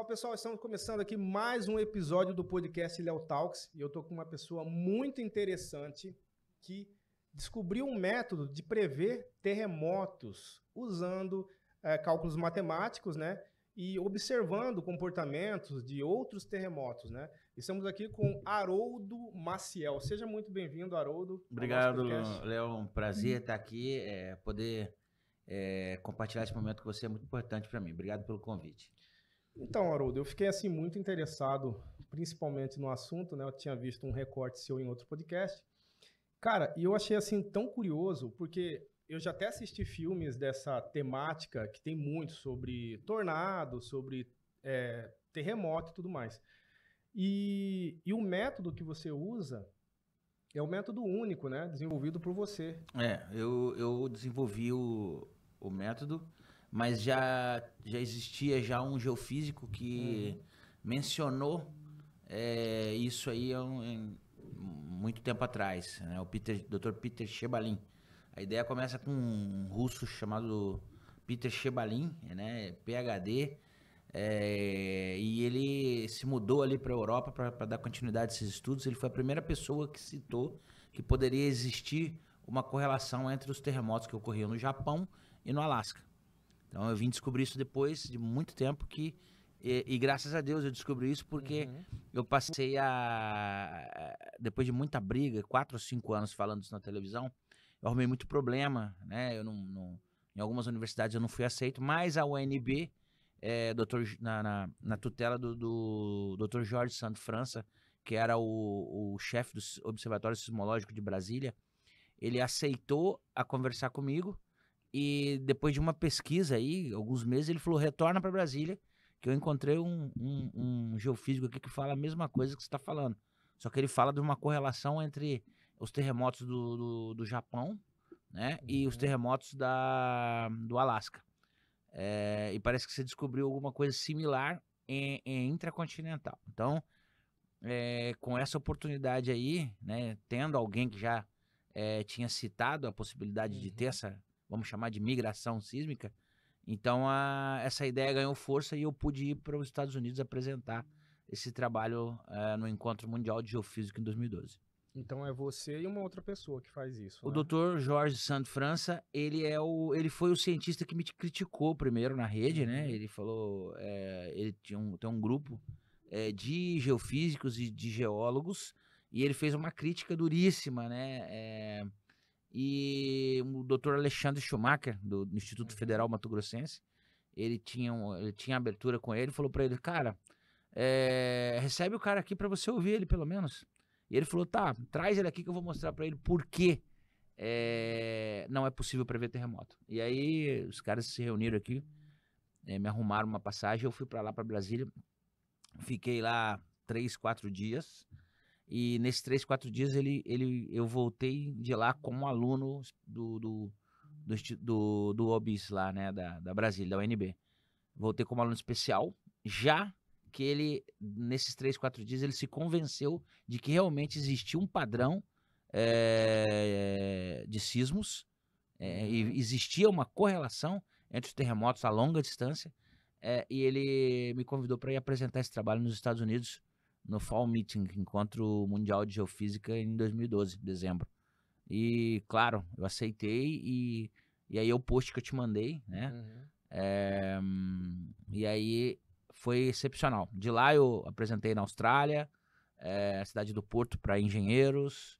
pessoal, estamos começando aqui mais um episódio do podcast Léo Talks e eu estou com uma pessoa muito interessante que descobriu um método de prever terremotos usando cálculos matemáticos, né? E observando comportamentos de outros terremotos, né? Estamos aqui com Haroldo Maciel. Seja muito bem-vindo, Haroldo. Obrigado, Léo. Um prazer estar aqui, poder compartilhar esse momento com você é muito importante para mim. Obrigado pelo convite. Então, Haroldo, eu fiquei assim muito interessado, principalmente no assunto, né? Eu tinha visto um recorte seu em outro podcast. Cara, e eu achei assim tão curioso, porque eu já até assisti filmes dessa temática que tem muito sobre tornado, sobre terremoto e tudo mais. E o método que você usa é um método único, né? Desenvolvido por você. Eu desenvolvi o método, mas já existia já um geofísico que mencionou isso aí muito tempo atrás, né? O Dr. Peter Shebalin. A ideia começa com um russo chamado Peter Shebalin, né? PhD, e ele se mudou ali para a Europa para dar continuidade a esses estudos. Ele foi a primeira pessoa que citou que poderia existir uma correlação entre os terremotos que ocorriam no Japão e no Alasca. Então eu vim descobrir isso depois de muito tempo e graças a Deus eu descobri isso porque eu passei depois de muita briga, 4 ou 5 anos falando isso na televisão, eu arrumei muito problema, né? Em algumas universidades eu não fui aceito, mas a UNB, na tutela do Dr. Jorge Santo França, que era o chefe do Observatório Sismológico de Brasília, ele aceitou a conversar comigo e depois de uma pesquisa aí, alguns meses, ele falou, retorna para Brasília, que eu encontrei um geofísico aqui que fala a mesma coisa que você está falando. Só que ele fala de uma correlação entre os terremotos do Japão, né, e os terremotos do Alasca. E parece que você descobriu alguma coisa similar em intracontinental. Então, com essa oportunidade aí, né, tendo alguém que já tinha citado a possibilidade de ter essa, vamos chamar de migração sísmica, então essa ideia ganhou força e eu pude ir para os Estados Unidos apresentar esse trabalho no Encontro Mundial de Geofísica em 2012. Então é você e uma outra pessoa que faz isso, O né? Dr. Jorge Santo França, ele foi o cientista que me criticou primeiro na rede, né? Ele falou, ele tem um grupo de geofísicos e de geólogos, e ele fez uma crítica duríssima, né? E o Dr. Alexandre Schumacher, do Instituto Federal Mato Grossense, ele tinha abertura com ele, falou para ele, cara, recebe o cara aqui para você ouvir ele pelo menos. E ele falou, tá, traz ele aqui que eu vou mostrar para ele por quê não é possível prever terremoto. E aí os caras se reuniram aqui, me arrumaram uma passagem, eu fui para lá, para Brasília, fiquei lá 3, 4 dias, e nesses 3, 4 dias eu voltei de lá como aluno do OBIS lá, né, da Brasília, da UNB. Voltei como aluno especial, já que ele, nesses 3, 4 dias, ele se convenceu de que realmente existia um padrão de sismos, e existia uma correlação entre os terremotos a longa distância, e ele me convidou para ir apresentar esse trabalho nos Estados Unidos no Fall Meeting, Encontro Mundial de Geofísica, em 2012, dezembro. E, claro, eu aceitei e aí o post que eu te mandei, né? E aí foi excepcional. De lá eu apresentei na Austrália, a cidade do Porto para engenheiros,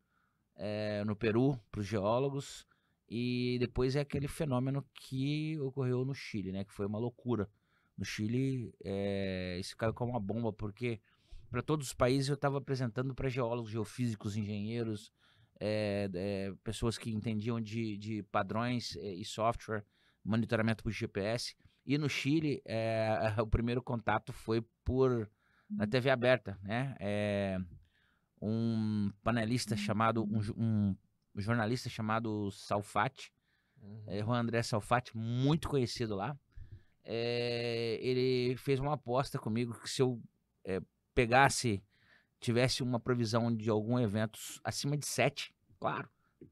no Peru para os geólogos, e depois é aquele fenômeno que ocorreu no Chile, né? Que foi uma loucura. No Chile, isso caiu como uma bomba, porque para todos os países eu estava apresentando para geólogos, geofísicos, engenheiros, pessoas que entendiam de padrões e software, monitoramento por GPS. E no Chile, o primeiro contato foi na TV aberta, né? Um panelista chamado, um jornalista chamado Salfati, Juan André Salfati, muito conhecido lá. Ele fez uma aposta comigo que se eu tivesse uma previsão de algum evento acima de 7, claro,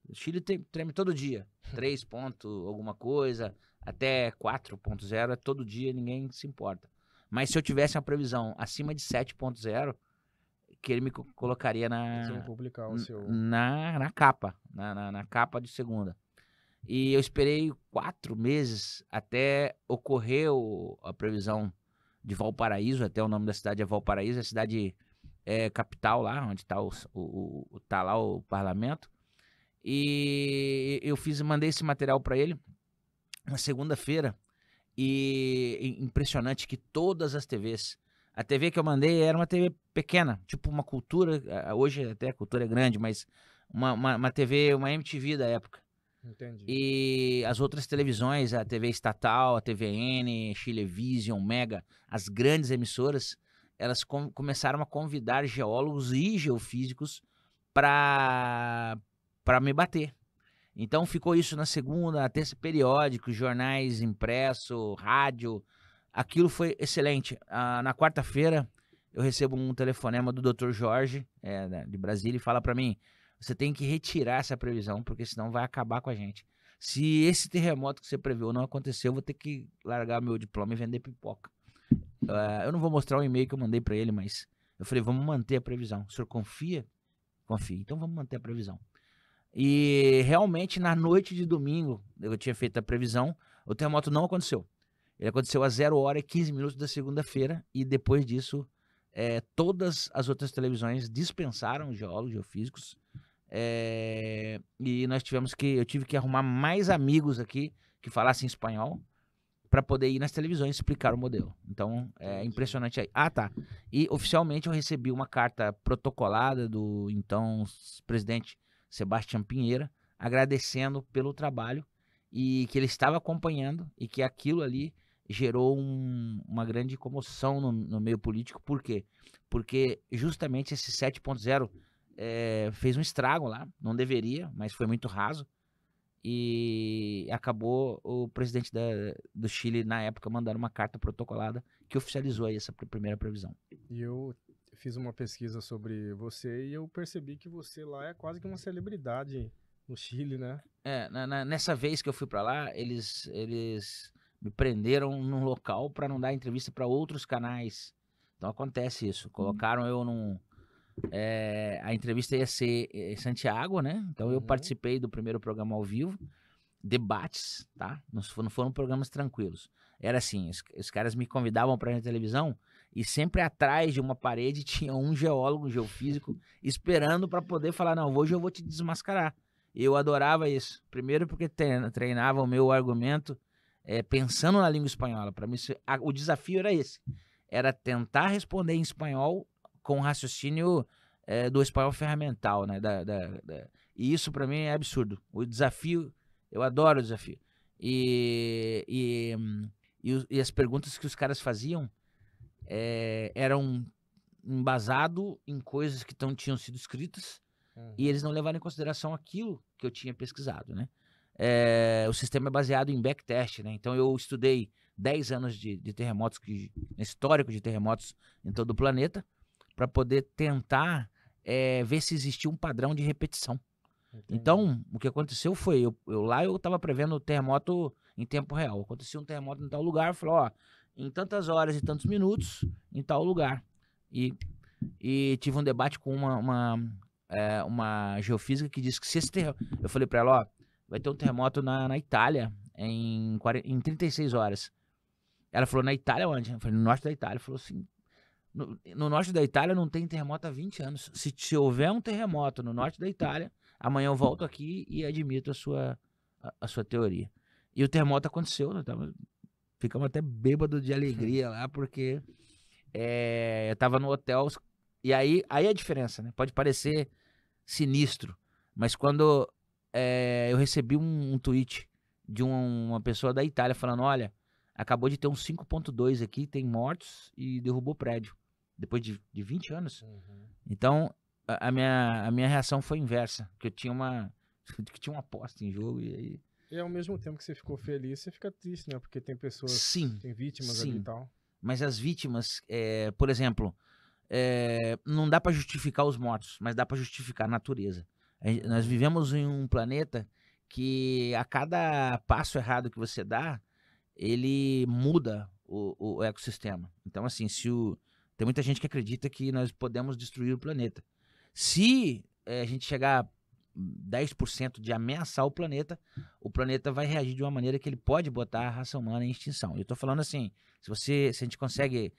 o Chile treme todo dia, 3 ponto alguma coisa, até 4.0 é todo dia, ninguém se importa. Mas se eu tivesse uma previsão acima de 7.0, que ele me colocaria Eles vão publicar o seu... na capa, na capa de segunda. E eu esperei 4 meses até ocorrer a previsão de Valparaíso, até o nome da cidade é Valparaíso, a cidade capital lá, onde está tá lá o parlamento. E eu mandei esse material para ele na segunda-feira. E impressionante que todas as TVs, a TV que eu mandei era uma TV pequena, tipo uma Cultura, hoje até a Cultura é grande, mas uma TV, uma MTV da época. Entendi. E as outras televisões, a TV estatal, a TVN, Chilevision, Mega, as grandes emissoras, elas começaram a convidar geólogos e geofísicos para me bater. Então ficou isso na segunda, terça, periódico, jornais impresso, rádio. Aquilo foi excelente. Na quarta-feira eu recebo um telefonema do Dr. Jorge, de Brasília, e fala para mim: você tem que retirar essa previsão, porque senão vai acabar com a gente. Se esse terremoto que você previu não aconteceu, eu vou ter que largar meu diploma e vender pipoca. Eu não vou mostrar o e-mail que eu mandei para ele, mas eu falei: vamos manter a previsão. O senhor confia? Confia. Então vamos manter a previsão. E realmente na noite de domingo, eu tinha feito a previsão, o terremoto não aconteceu. Ele aconteceu às 0h15 da segunda-feira e depois disso todas as outras televisões dispensaram os geólogos, geofísicos, e eu tive que arrumar mais amigos aqui que falassem espanhol para poder ir nas televisões explicar o modelo. Então, é impressionante aí. Ah, tá. E oficialmente eu recebi uma carta protocolada do então presidente Sebastião Pinheira, agradecendo pelo trabalho e que ele estava acompanhando e que aquilo ali gerou uma grande comoção no meio político. Por quê? Porque justamente esse 7.0 fez um estrago lá, não deveria, mas foi muito raso. E acabou o presidente do Chile, na época, mandando uma carta protocolada que oficializou aí essa primeira previsão. E eu fiz uma pesquisa sobre você e eu percebi que você lá é quase que uma celebridade no Chile, né? Nessa vez que eu fui para lá, eles me prenderam num local para não dar entrevista para outros canais. Então acontece isso. Colocaram eu num... a entrevista ia ser em Santiago, né? Então eu participei do primeiro programa ao vivo, debates, tá? Não foram programas tranquilos. Era assim, os caras me convidavam para ir na televisão e sempre atrás de uma parede tinha um geólogo, um geofísico, esperando para poder falar: não, hoje eu vou te desmascarar. Eu adorava isso. Primeiro porque treinava o meu argumento pensando na língua espanhola. Para mim, o desafio era esse. Era tentar responder em espanhol com raciocínio do espanhol ferramental, né? E isso para mim é absurdo. O desafio, eu adoro o desafio. E as perguntas que os caras faziam eram embasadas em coisas que tinham sido escritas e eles não levaram em consideração aquilo que eu tinha pesquisado, né? O sistema é baseado em backtest, né? Então eu estudei 10 anos de terremotos, histórico de terremotos em todo o planeta, para poder tentar ver se existia um padrão de repetição. Entendi. Então, o que aconteceu foi, eu estava prevendo o terremoto em tempo real. Acontecia um terremoto em tal lugar, eu falei: ó, em tantas horas e tantos minutos, em tal lugar. E tive um debate com uma geofísica que disse que se esse terremoto... Eu falei para ela: ó, vai ter um terremoto na Itália em 36 horas. Ela falou: na Itália onde? Eu falei: no norte da Itália. Ela falou assim: no norte da Itália não tem terremoto há 20 anos. Se houver um terremoto no norte da Itália, amanhã eu volto aqui e admito a sua teoria. E o terremoto aconteceu, né? Ficamos até bêbados de alegria lá, porque eu tava no hotel. E aí a diferença, né? Pode parecer sinistro, mas quando eu recebi um tweet de uma pessoa da Itália falando: olha, acabou de ter um 5.2 aqui, tem mortos e derrubou o prédio. Depois de 20 anos. Então, a minha reação foi inversa. Que eu tinha uma aposta em jogo e aí... E ao mesmo tempo que você ficou feliz, você fica triste, né? Porque tem pessoas, sim, tem vítimas ali e tal. Mas as vítimas, por exemplo, não dá para justificar os mortos, mas dá para justificar a natureza. Nós vivemos em um planeta que a cada passo errado que você dá, ele muda o ecossistema. Então, assim, tem muita gente que acredita que nós podemos destruir o planeta. Se a gente chegar a 10% de ameaçar o planeta vai reagir de uma maneira que ele pode botar a raça humana em extinção. Eu estou falando assim, se a gente consegue,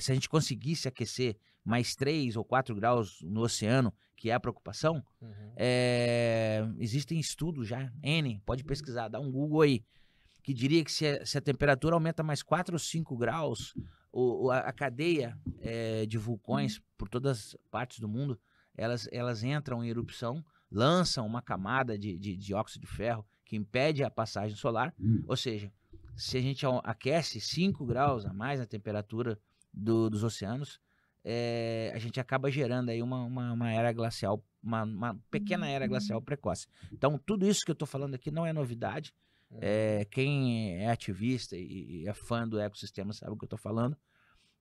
se a gente conseguisse aquecer mais 3 ou 4 graus no oceano, que é a preocupação, existem estudos já, pode pesquisar, dá um Google aí, que diria que se a temperatura aumenta mais 4 ou 5 graus, a cadeia de vulcões por todas as partes do mundo, elas entram em erupção, lançam uma camada de dióxido de ferro que impede a passagem solar. Ou seja, se a gente aquece 5 graus a mais a temperatura dos oceanos, a gente acaba gerando aí uma era glacial, uma pequena era glacial precoce. Então, tudo isso que eu estou falando aqui não é novidade. Quem é ativista e é fã do ecossistema sabe o que eu estou falando,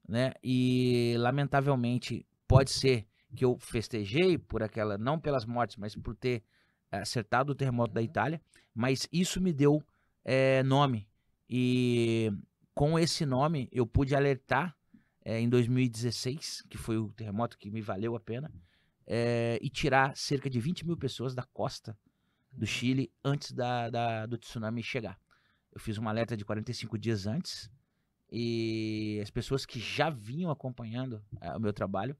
né? E lamentavelmente pode ser que eu festejei por aquela, não pelas mortes, mas por ter acertado o terremoto da Itália, mas isso me deu nome, e com esse nome eu pude alertar em 2016, que foi o terremoto que me valeu a pena, e tirar cerca de 20 mil pessoas da costa do Chile antes do tsunami chegar. Eu fiz uma alerta de 45 dias antes, e as pessoas que já vinham acompanhando o meu trabalho,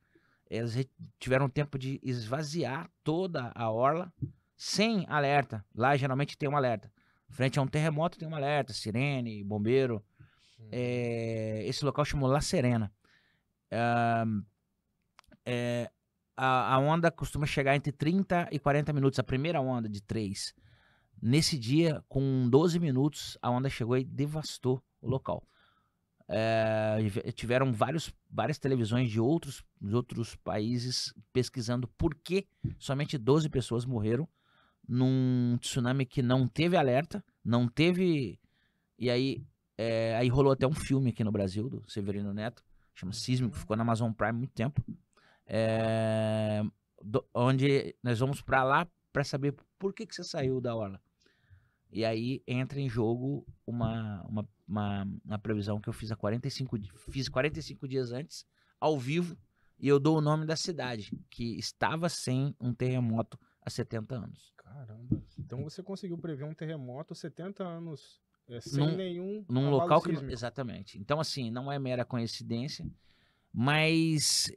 elas tiveram tempo de esvaziar toda a orla sem alerta. Lá geralmente tem um alerta. Frente a um terremoto tem um alerta, sirene, bombeiro. Esse local chamou La Serena. A onda costuma chegar entre 30 e 40 minutos, a primeira onda de 3. Nesse dia, com 12 minutos, a onda chegou e devastou o local. Tiveram várias televisões de outros países pesquisando por que somente 12 pessoas morreram num tsunami que não teve alerta, não teve... E aí rolou até um filme aqui no Brasil, do Severino Neto, chama Sísmico, ficou na Amazon Prime há muito tempo, onde nós vamos para lá para saber por que você saiu da orla. E aí entra em jogo uma previsão que eu fiz 45 dias antes, ao vivo, e eu dou o nome da cidade, que estava sem um terremoto há 70 anos. Caramba. Então você conseguiu prever um terremoto 70 anos sem nenhum num abalo local sísmico. Exatamente. Então, assim, não é mera coincidência, mas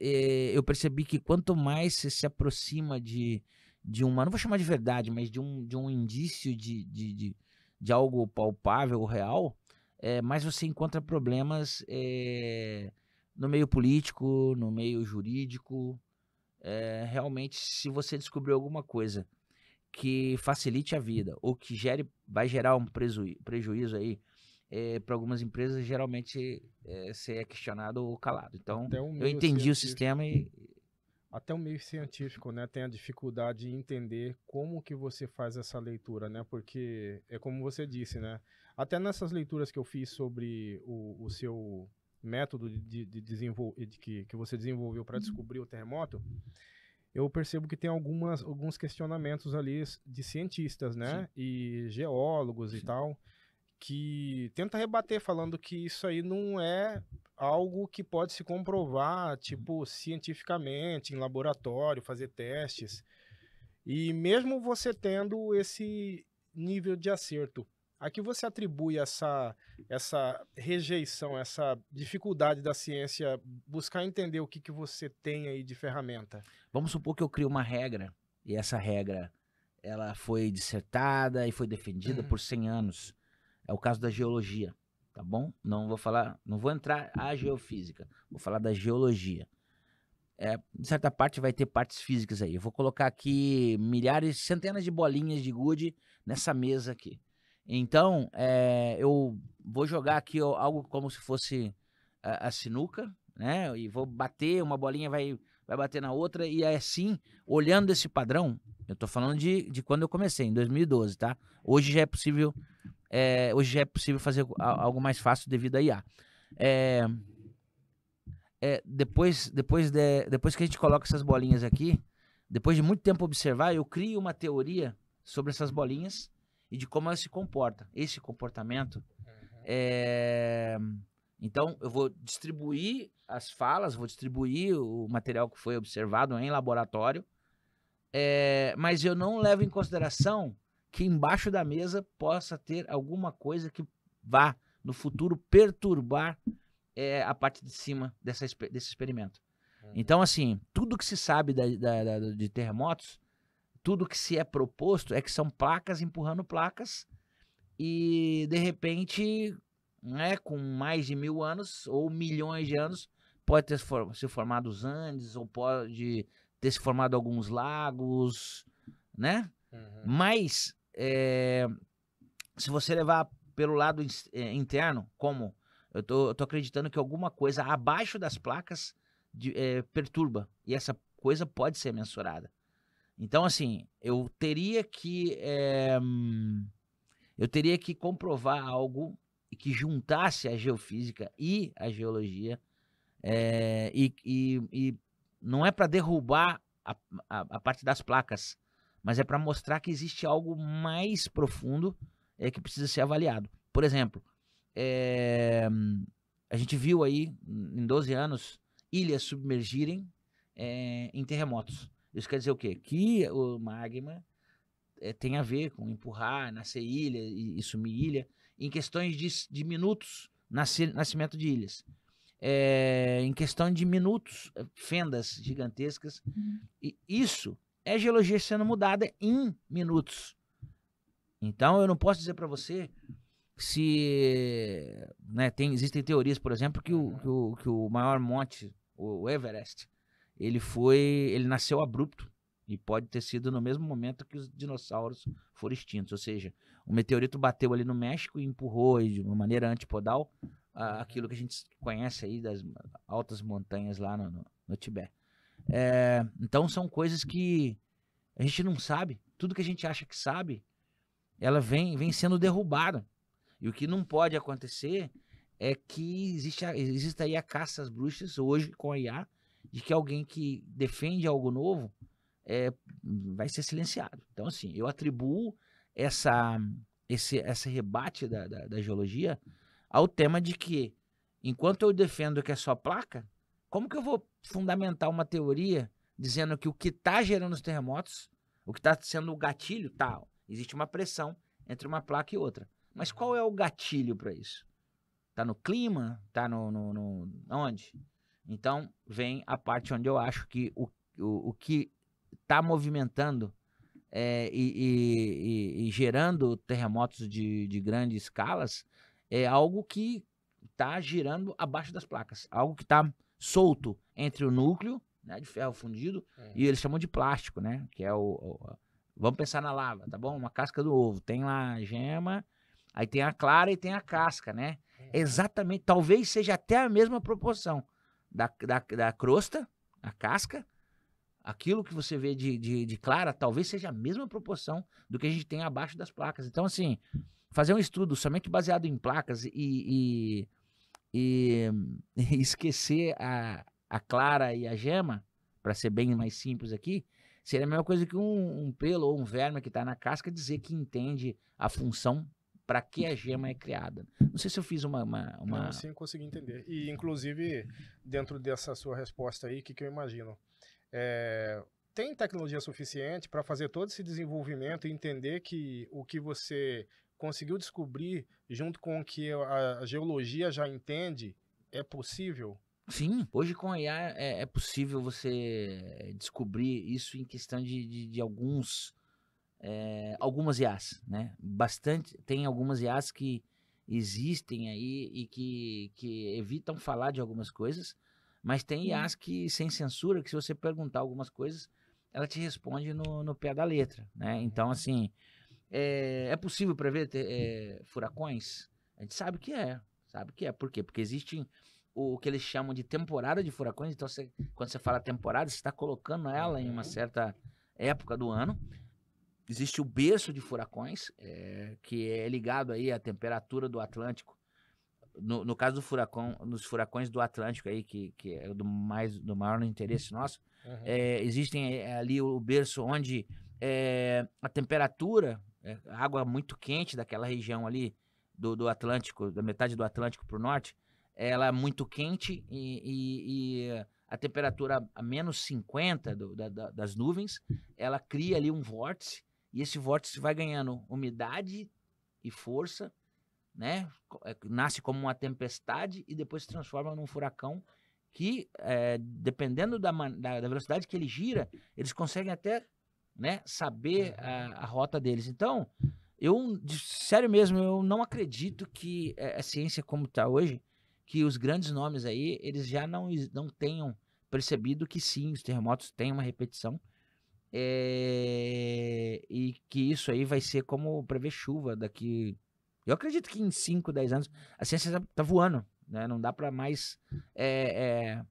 eu percebi que quanto mais você se aproxima de uma, não vou chamar de verdade, mas de um indício de algo palpável ou real, mais você encontra problemas no meio político, no meio jurídico. Realmente, se você descobrir alguma coisa que facilite a vida ou que vai gerar um prejuízo aí para algumas empresas, geralmente você é questionado ou calado. Então, eu entendi o sistema e... Até o meio científico, né, tem a dificuldade de entender como que você faz essa leitura, né, porque é como você disse, né, até nessas leituras que eu fiz sobre o seu método que você desenvolveu para descobrir o terremoto, eu percebo que tem alguns questionamentos ali de cientistas, né, sim, e geólogos, sim, e tal, que tenta rebater falando que isso aí não é algo que pode se comprovar, tipo, cientificamente, em laboratório, fazer testes. E mesmo você tendo esse nível de acerto, a que você atribui essa rejeição, essa dificuldade da ciência buscar entender o que você tem aí de ferramenta? Vamos supor que eu crio uma regra, e essa regra ela foi dissertada e foi defendida por 100 anos. É o caso da geologia, tá bom? Não vou entrar a geofísica, vou falar da geologia. De certa parte vai ter partes físicas aí. Eu vou colocar aqui centenas de bolinhas de gude nessa mesa aqui. Então, eu vou jogar aqui algo como se fosse a sinuca, né? E vou bater, uma bolinha vai bater na outra, e assim, olhando esse padrão, eu tô falando de quando eu comecei, em 2012, tá? Hoje já é possível fazer algo mais fácil devido a IA. Depois que a gente coloca essas bolinhas aqui, depois de muito tempo observar, eu crio uma teoria sobre essas bolinhas e de como elas se comportam. Esse comportamento Então, eu vou distribuir as falas, vou distribuir o material que foi observado em laboratório, mas eu não levo em consideração que embaixo da mesa possa ter alguma coisa que vá, no futuro, perturbar a parte de cima desse experimento. Então, assim, tudo que se sabe de terremotos, tudo que se é proposto é que são placas empurrando placas e, de repente, né, com mais de 1000 anos ou milhões de anos, pode ter se formado os Andes ou pode ter se formado alguns lagos, né? Mas, se você levar pelo lado interno, como eu tô acreditando que alguma coisa abaixo das placas perturba, e essa coisa pode ser mensurada. Então, assim, eu teria que comprovar algo que juntasse a geofísica e a geologia, e não é para derrubar a parte das placas, mas é para mostrar que existe algo mais profundo que precisa ser avaliado. Por exemplo, a gente viu aí, em 12 anos, ilhas submergirem em terremotos. Isso quer dizer o quê? Que o magma tem a ver com empurrar, nascer ilha e sumir ilha, em questões de minutos, nascimento de ilhas. Em questão de minutos, fendas gigantescas. E isso é geologia sendo mudada em minutos. Então, eu não posso dizer para você se... Né, existem teorias, por exemplo, que o maior monte, o Everest, ele nasceu abrupto. E pode ter sido no mesmo momento que os dinossauros foram extintos. Ou seja, o meteorito bateu ali no México e empurrou de uma maneira antipodal aquilo que a gente conhece aí das altas montanhas lá no Tibete. Então são coisas que a gente não sabe. Tudo que a gente acha que sabe, ela vem sendo derrubada. E o que não pode acontecer é que existe aí a caça às bruxas hoje com a IA, de que alguém que defende algo novo vai ser silenciado. Então, assim, eu atribuo esse rebate da geologia ao tema de que, enquanto eu defendo que é só placa, como que eu vou fundamentar uma teoria dizendo que o que está gerando os terremotos, o que está sendo o gatilho, existe uma pressão entre uma placa e outra. Mas qual é o gatilho para isso? Está no clima? Está onde? Então, vem a parte onde eu acho que o que está movimentando e gerando terremotos de grandes escalas é algo que está girando abaixo das placas. Algo que está solto entre o núcleo, né, de ferro fundido, e eles chamam de plástico, né? Que é vamos pensar na lava, tá bom? Uma casca do ovo. Tem lá a gema, aí tem a clara e tem a casca, né? Exatamente, talvez seja até a mesma proporção da crosta, a casca. Aquilo que você vê de clara, talvez seja a mesma proporção do que a gente tem abaixo das placas. Então, assim, fazer um estudo somente baseado em placas e esquecer a clara e a gema, para ser bem mais simples aqui, seria a mesma coisa que um pelo ou um verme que está na casca dizer que entende a função para que a gema é criada. Não sei se eu fiz uma... Não, sim, consegui entender. E, inclusive, dentro dessa sua resposta aí, o que eu imagino? Tem tecnologia suficiente para fazer todo esse desenvolvimento e entender que o que você conseguiu descobrir junto com o que a geologia já entende é possível? Sim, hoje com a IA é possível você descobrir isso em questão de algumas IAs, né? Tem algumas IAs que existem aí e que evitam falar de algumas coisas, mas tem IAs que, sem censura, que se você perguntar algumas coisas, ela te responde no pé da letra, né? Então, assim, é possível prever furacões? A gente sabe que é. Por quê? Porque existem o que eles chamam de temporada de furacões. Então, quando você fala temporada, você está colocando ela em uma certa época do ano. Existe o berço de furacões, que é ligado aí à temperatura do Atlântico. No caso dos furacões do Atlântico aí, que é do maior interesse nosso, existem ali o berço onde a temperatura, a água muito quente daquela região ali do Atlântico, da metade do Atlântico para o norte, ela é muito quente e a temperatura a menos 50 das nuvens, ela cria ali um vórtice, e esse vórtice vai ganhando umidade e força, né? Nasce como uma tempestade e depois se transforma num furacão que, dependendo da velocidade que ele gira, eles conseguem até, né, saber a rota deles. Então, sério mesmo, eu não acredito que a ciência como está hoje, que os grandes nomes aí, eles já não tenham percebido que sim, os terremotos têm uma repetição, e que isso aí vai ser como prever chuva daqui. Eu acredito que em 5, 10 anos a ciência tá voando, né? Não dá para mais. É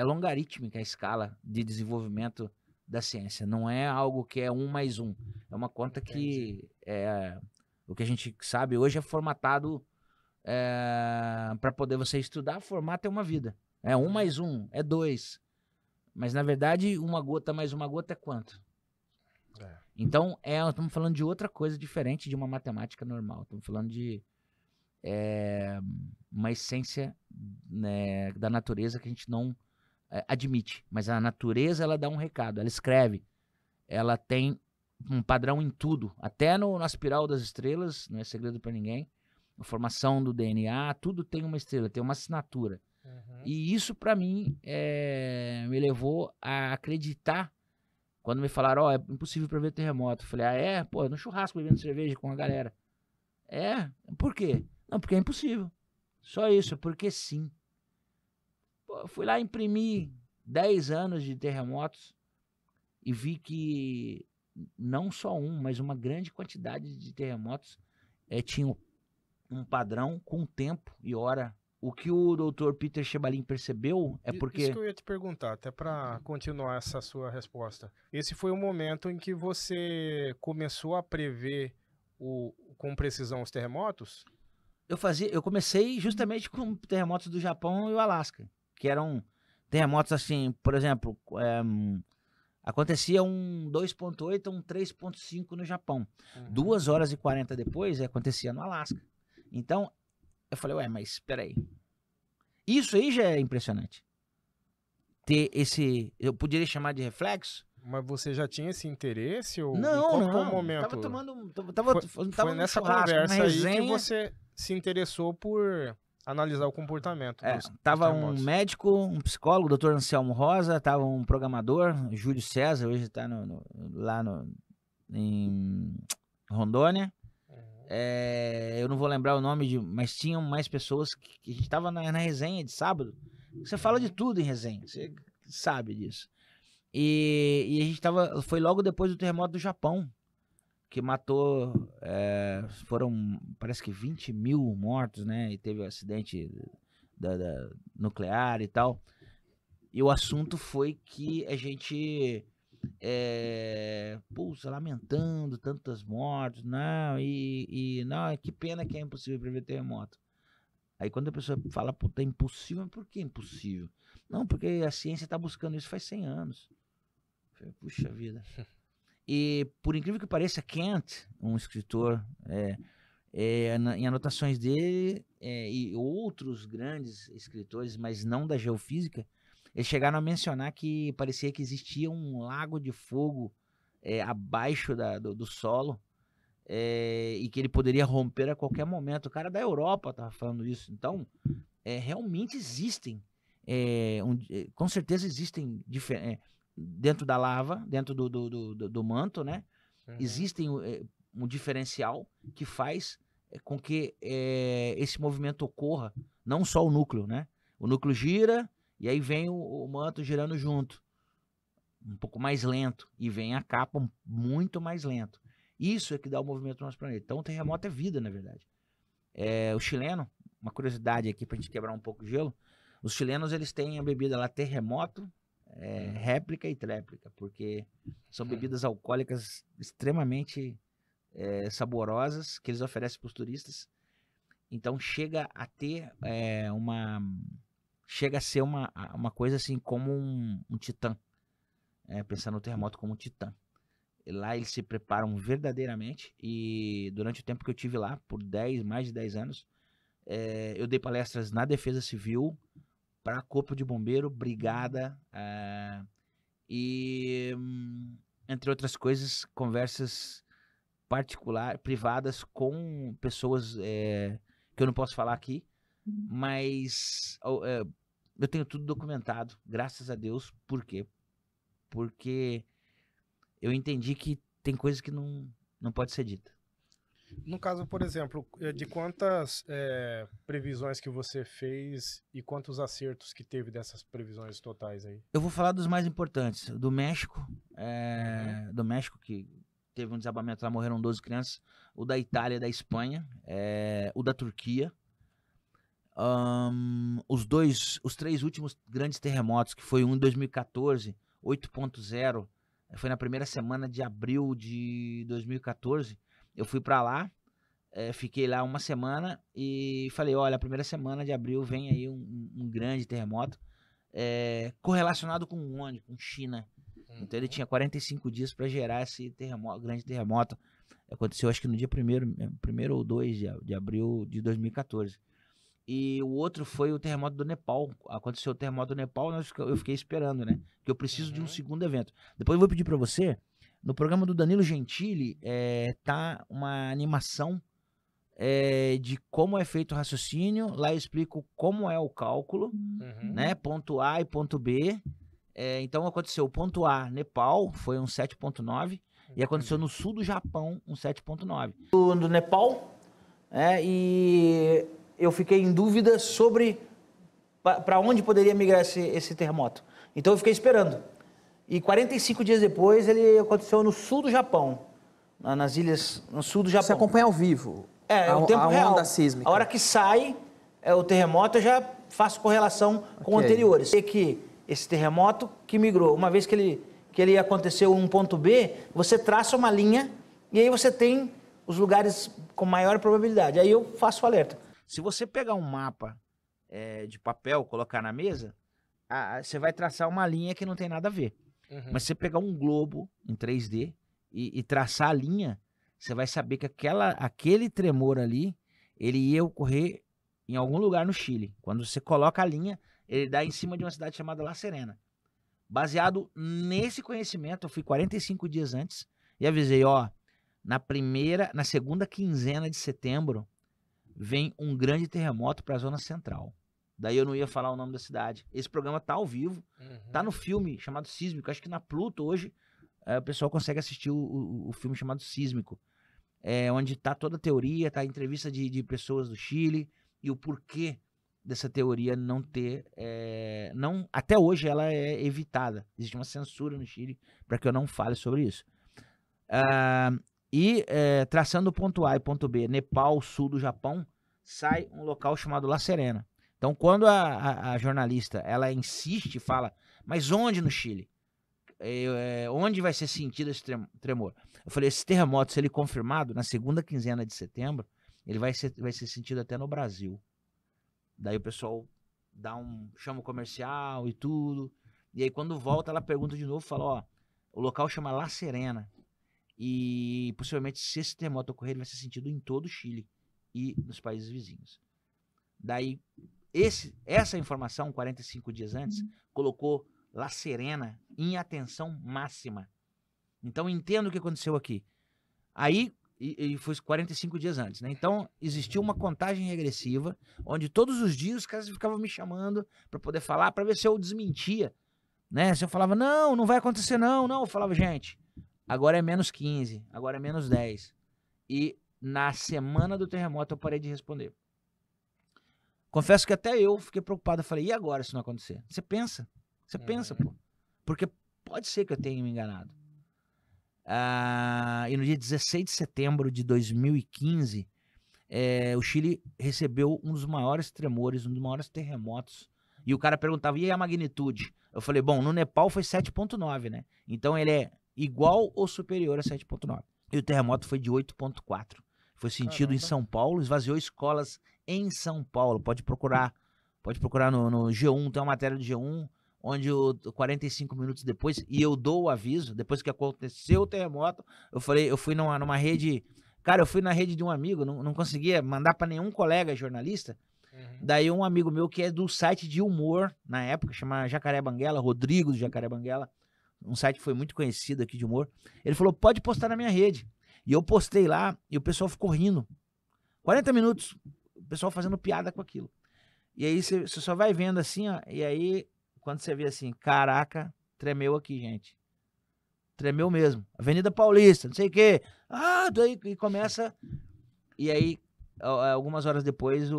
logarítmica a escala de desenvolvimento da ciência. Não é algo que é 1 mais 1. É uma conta que o que a gente sabe hoje é formatado para poder você estudar, formato é uma vida. É 1 mais 1, é 2. Mas na verdade, uma gota mais uma gota é quanto? Então, estamos falando de outra coisa diferente de uma matemática normal. Estamos falando de uma essência, né, da natureza que a gente não admite. Mas a natureza, ela dá um recado, ela escreve. Ela tem um padrão em tudo. Até na espiral das estrelas, não é segredo para ninguém. A formação do DNA, tudo tem uma estrela, tem uma assinatura. E isso, para mim, me levou a acreditar. Quando me falaram, é impossível prever terremoto. Eu falei, pô, no churrasco bebendo cerveja com a galera. Por quê? Não, porque é impossível. Só isso, porque sim. Pô, eu fui lá imprimir 10 anos de terremotos e vi que não só mas uma grande quantidade de terremotos tinham um padrão com tempo e hora. O que o Dr. Peter Chebalin percebeu é porque... Isso que eu ia te perguntar, até para continuar essa sua resposta. Esse foi o momento em que você começou a prever com precisão os terremotos? Eu comecei justamente com terremotos do Japão e o Alasca, que eram terremotos assim, por exemplo, acontecia um 2.8, um 3.5 no Japão. 2 horas e 40 depois, acontecia no Alasca. Então, eu falei, mas espera aí. Isso aí já é impressionante. Ter eu poderia chamar de reflexo? Mas você já tinha esse interesse? Ou Não. qual foi o momento? Tava nessa conversa aí que você se interessou por analisar o comportamento dos tava terremotos. Um médico, um psicólogo, o Dr. Anselmo Rosa, tava um programador, Júlio César, hoje está lá em Rondônia. Eu não vou lembrar o nome, mas tinham mais pessoas que a gente tava na resenha de sábado. Você fala de tudo em resenha, você sabe disso. E a gente foi logo depois do terremoto do Japão, que matou, foram, parece que 20 mil mortos, né? E teve um acidente nuclear e tal. E o assunto foi que a gente, lamentando tantas mortes, não, não, que pena que é impossível prever terremoto. Aí quando a pessoa fala, é impossível, por que impossível? Não, porque a ciência está buscando isso faz 100 anos. Puxa vida. E por incrível que pareça, Kant, um escritor, em anotações dele, e outros grandes escritores, mas não da geofísica, eles chegaram a mencionar que parecia que existia um lago de fogo abaixo do solo, e que ele poderia romper a qualquer momento. O cara da Europa estava falando isso. Então, realmente existem, com certeza existem dentro da lava, dentro do manto, né? Existem um diferencial que faz com que esse movimento ocorra, não só o núcleo, né? O núcleo gira e aí vem o manto girando junto, um pouco mais lento, e vem a capa muito mais lento. Isso é que dá o movimento do nosso planeta. Então o terremoto é vida, na verdade. O chileno, uma curiosidade aqui pra gente quebrar um pouco o gelo, os chilenos, eles têm a bebida lá terremoto, réplica e tréplica, porque são bebidas alcoólicas extremamente saborosas que eles oferecem para os turistas. Então chega a ter chega a ser uma coisa assim como um titã, pensando no terremoto como um titã. E lá eles se preparam verdadeiramente, e durante o tempo que eu tive lá, por mais de 10 anos, Eu dei palestras na Defesa Civil, para Corpo de Bombeiro, Brigada, e, entre outras coisas, conversas privadas com pessoas que eu não posso falar aqui, mas eu tenho tudo documentado, graças a Deus. Por quê? Porque eu entendi que tem coisas que não pode ser dita. No caso, por exemplo, de quantas previsões que você fez e quantos acertos que teve dessas previsões totais aí? Eu vou falar dos mais importantes. Do México, que teve um desabamento lá, morreram 12 crianças. O da Itália e da Espanha. O da Turquia. Os 3 últimos grandes terremotos, que foi um em 2014, 8.0, foi na primeira semana de abril de 2014. Eu fui pra lá, fiquei lá uma semana e falei, olha, a primeira semana de abril vem aí um grande terremoto, correlacionado com onde? Com China. Então ele tinha 45 dias para gerar esse grande terremoto. Aconteceu acho que no dia 1º ou 2 de abril de 2014. E o outro foi o terremoto do Nepal. Aconteceu o terremoto do Nepal, eu fiquei esperando, né? Porque eu preciso de um segundo evento. Depois eu vou pedir para você, no programa do Danilo Gentili, tá uma animação de como é feito o raciocínio. Lá eu explico como é o cálculo, né? Ponto A e ponto B. Então aconteceu o ponto A, Nepal, foi um 7.9. E aconteceu no sul do Japão, um 7.9. Do Nepal, e eu fiquei em dúvida sobre para onde poderia migrar esse terremoto. Então eu fiquei esperando. E 45 dias depois ele aconteceu no sul do Japão, nas ilhas no sul do Japão. Você acompanha ao vivo? O tempo real. Onda sísmica. A hora que sai o terremoto, eu já faço correlação com anteriores. E que esse terremoto que migrou, uma vez que ele aconteceu em um ponto B, você traça uma linha e aí você tem os lugares com maior probabilidade. Aí eu faço o alerta. Se você pegar um mapa de papel, colocar na mesa, você vai traçar uma linha que não tem nada a ver. Mas se você pegar um globo em 3D e traçar a linha, você vai saber que aquele tremor ali, ele ia ocorrer em algum lugar no Chile. Quando você coloca a linha, ele dá em cima de uma cidade chamada La Serena. Baseado nesse conhecimento, eu fui 45 dias antes e avisei, na segunda quinzena de setembro, vem um grande terremoto para a zona central. Daí eu não ia falar o nome da cidade. Esse programa tá ao vivo, tá no filme chamado Sísmico. Acho que na Pluto hoje o pessoal consegue assistir o filme chamado Sísmico, onde tá toda a teoria, tá a entrevista de pessoas do Chile e o porquê dessa teoria não ter, até hoje ela é evitada. Existe uma censura no Chile para que eu não fale sobre isso. Traçando o ponto A e ponto B, Nepal, sul do Japão, sai um local chamado La Serena. Então, quando a jornalista ela insiste e fala, mas onde no Chile? Onde vai ser sentido esse tremor? Eu falei, esse terremoto, se ele confirmado, na segunda quinzena de setembro, ele vai ser sentido até no Brasil. Daí o pessoal chama o comercial e tudo. E aí, quando volta, ela pergunta de novo, fala, o local chama La Serena. E possivelmente, se esse terremoto ocorrer, ele vai ser sentido em todo o Chile e nos países vizinhos. Daí, essa informação, 45 dias antes, colocou La Serena em atenção máxima. Então, entendo o que aconteceu aqui. Aí, e foi 45 dias antes, né? Então, existiu uma contagem regressiva, onde todos os dias os caras ficavam me chamando para poder falar, para ver se eu desmentia, né? Se eu falava, não vai acontecer não, eu falava, gente, agora é menos 15, agora é menos 10. E na semana do terremoto eu parei de responder. Confesso que até eu fiquei preocupado. Eu falei, e agora se não acontecer? Você pensa, pô. Porque pode ser que eu tenha me enganado. E no dia 16 de setembro de 2015, o Chile recebeu um dos maiores tremores, um dos maiores terremotos. E o cara perguntava, e a magnitude? Eu falei, bom, no Nepal foi 7.9, né? Então ele é igual ou superior a 7.9. E o terremoto foi de 8.4. Foi sentido em São Paulo, esvaziou escolas em São Paulo. Pode procurar no G1, tem uma matéria do G1, onde 45 minutos depois, e eu dou o aviso, depois que aconteceu o terremoto, eu fui numa rede Cara, eu fui na rede de um amigo, não conseguia mandar pra nenhum colega jornalista. Daí um amigo meu que é do site de humor, na época, chama Jacaré Banguela, Rodrigo do Jacaré Banguela, um site que foi muito conhecido aqui de humor. Ele falou, pode postar na minha rede. E eu postei lá e o pessoal ficou rindo. 40 minutos, o pessoal fazendo piada com aquilo. E aí você só vai vendo assim, ó, e aí quando você vê assim, caraca, tremeu aqui, gente. Tremeu mesmo. Avenida Paulista, não sei o quê. Daí e começa. E aí, algumas horas depois,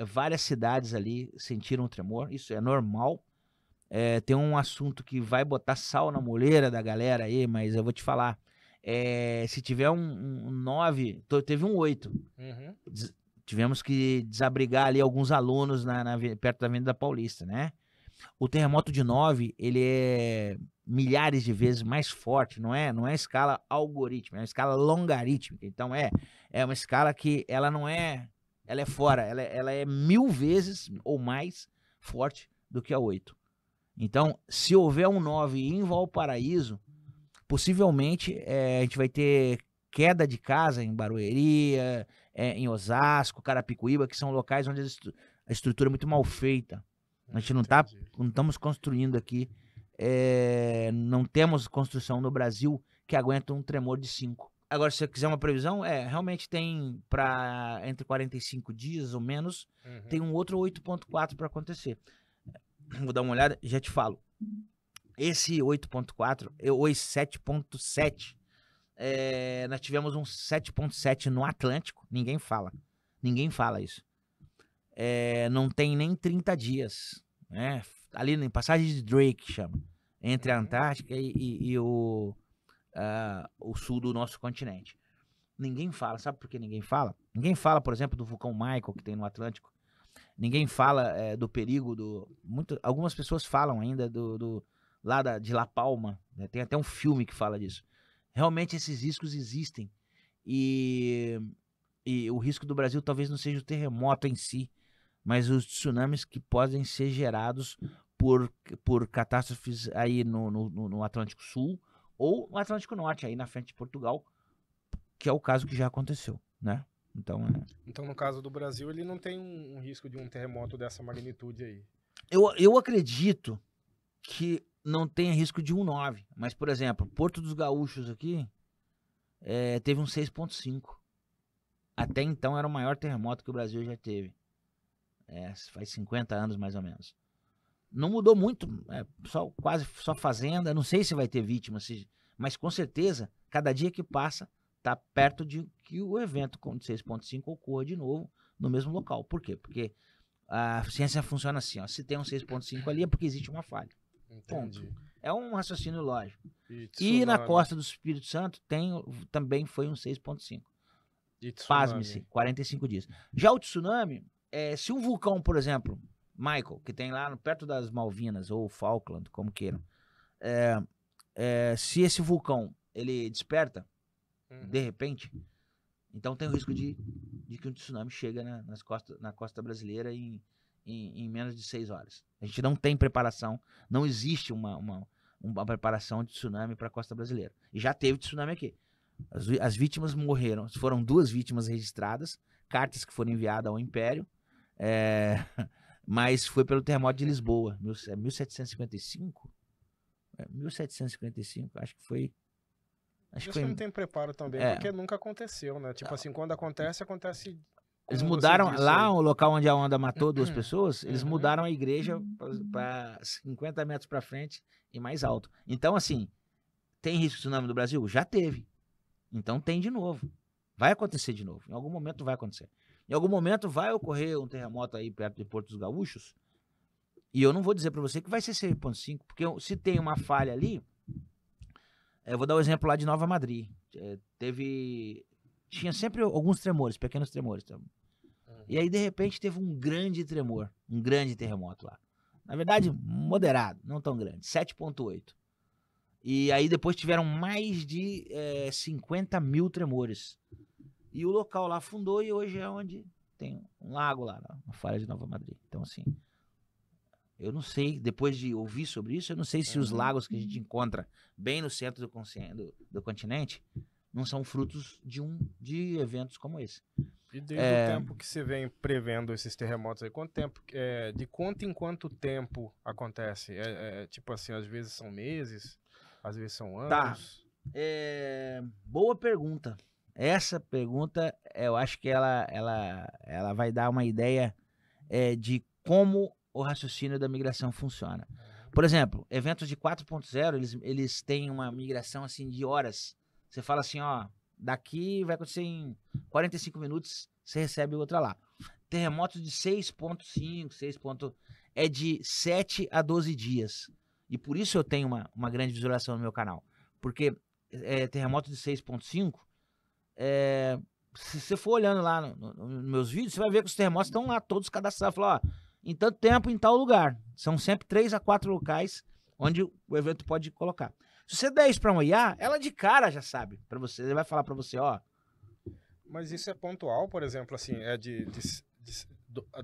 várias cidades ali sentiram um tremor. Isso é normal. Tem um assunto que vai botar sal na moleira da galera aí, mas eu vou te falar. Se tiver um 9, teve um 8. Tivemos que desabrigar ali alguns alunos perto da Avenida Paulista, né? O terremoto de 9, ele é milhares de vezes mais forte, não é escala algorítmica, é uma escala logarítmica. Então é uma escala que ela não é, ela é fora, ela é 1000 vezes ou mais forte do que a 8. Então, se houver um 9 em Valparaíso, possivelmente a gente vai ter queda de casa em Barueri, em Osasco, Carapicuíba, que são locais onde a estrutura é muito mal feita. A gente não estamos construindo aqui, não temos construção no Brasil que aguenta um tremor de 5. Agora, se você quiser uma previsão, realmente tem para entre 45 dias ou menos, tem um outro 8.4 para acontecer. Vou dar uma olhada e já te falo. Esse 8.4, ou 7.7, nós tivemos um 7.7 no Atlântico, ninguém fala isso. Não tem nem 30 dias, né? Ali em passagem de Drake, chama, entre a Antártica e o sul do nosso continente. Ninguém fala, sabe por que ninguém fala? Ninguém fala, por exemplo, do vulcão Michael que tem no Atlântico. Ninguém fala do perigo algumas pessoas falam ainda de La Palma, né? Tem até um filme que fala disso. Realmente esses riscos existem e o risco do Brasil talvez não seja o terremoto em si, mas os tsunamis que podem ser gerados por catástrofes aí no Atlântico Sul ou no Atlântico Norte, aí na frente de Portugal, que é o caso que já aconteceu, né? Então, no caso do Brasil, ele não tem um risco de um terremoto dessa magnitude aí. Eu acredito que não tenha risco de 1,9, mas, por exemplo, Porto dos Gaúchos aqui teve um 6,5. Até então era o maior terremoto que o Brasil já teve. Faz 50 anos mais ou menos. Não mudou muito, quase só fazenda. Não sei se vai ter vítimas, mas com certeza, cada dia que passa, está perto de que o evento de 6,5 ocorra de novo no mesmo local. Por quê? Porque a ciência funciona assim, ó, se tem um 6,5 ali é porque existe uma falha. Entendi. Ponto. É um raciocínio lógico. E na costa do Espírito Santo também foi um 6,5. Pasme-se, 45 dias. Já o tsunami, se um vulcão, por exemplo, Michael, que tem lá perto das Malvinas, ou Falkland, como queiram, se esse vulcão ele desperta, de repente, então tem o risco de que um tsunami chega na costa brasileira em menos de 6 horas. A gente não tem preparação, não existe uma preparação de tsunami para a costa brasileira. E já teve tsunami aqui. As vítimas morreram, foram 2 vítimas registradas, cartas que foram enviadas ao Império, mas foi pelo terremoto de Lisboa, 1755? 1755, acho que foi. Acho que não tem preparo também, porque nunca aconteceu, né? Tipo assim, quando acontece. Eles mudaram lá, o local onde a onda matou 2 pessoas, eles mudaram a igreja para 50 metros para frente e mais alto. Então, assim, tem risco de tsunami no Brasil? Já teve. Então tem de novo. Vai acontecer de novo. Em algum momento vai acontecer. Em algum momento vai ocorrer um terremoto aí perto de Porto dos Gaúchos. E eu não vou dizer para você que vai ser 6,5, porque se tem uma falha ali, eu vou dar o exemplo lá de Nova Madrid. Tinha sempre alguns tremores, pequenos tremores. E aí, de repente, teve um grande tremor, um grande terremoto lá. Na verdade, moderado, não tão grande, 7,8. E aí depois tiveram mais de 50 mil tremores. E o local lá afundou e hoje é onde tem um lago lá, na falha de Nova Madrid. Então, assim, eu não sei, depois de ouvir sobre isso, eu não sei se os lagos que a gente encontra bem no centro do continente não são frutos de eventos como esse. E desde o tempo que você vem prevendo esses terremotos aí, quanto tempo, de quanto em quanto tempo acontece? Tipo assim, às vezes são meses, às vezes são Tá. anos. Boa pergunta. Essa pergunta, eu acho que ela vai dar uma ideia de como o raciocínio da migração funciona. Por exemplo, eventos de 4.0, eles têm uma migração assim de horas. Você fala assim, ó, daqui vai acontecer em 45 minutos, você recebe outra lá. Terremotos de 6.5, é de 7 a 12 dias. E por isso eu tenho uma grande visualização no meu canal. Porque terremoto de 6.5, se você for olhando lá nos meus vídeos, você vai ver que os terremotos estão lá todos cadastrados. Fala, ó, em tanto tempo, em tal lugar. São sempre 3 a 4 locais onde o evento pode colocar. Se você der isso para uma IA, ela de cara já sabe para você. Ele vai falar para você, ó. Mas isso é pontual, por exemplo, assim, é de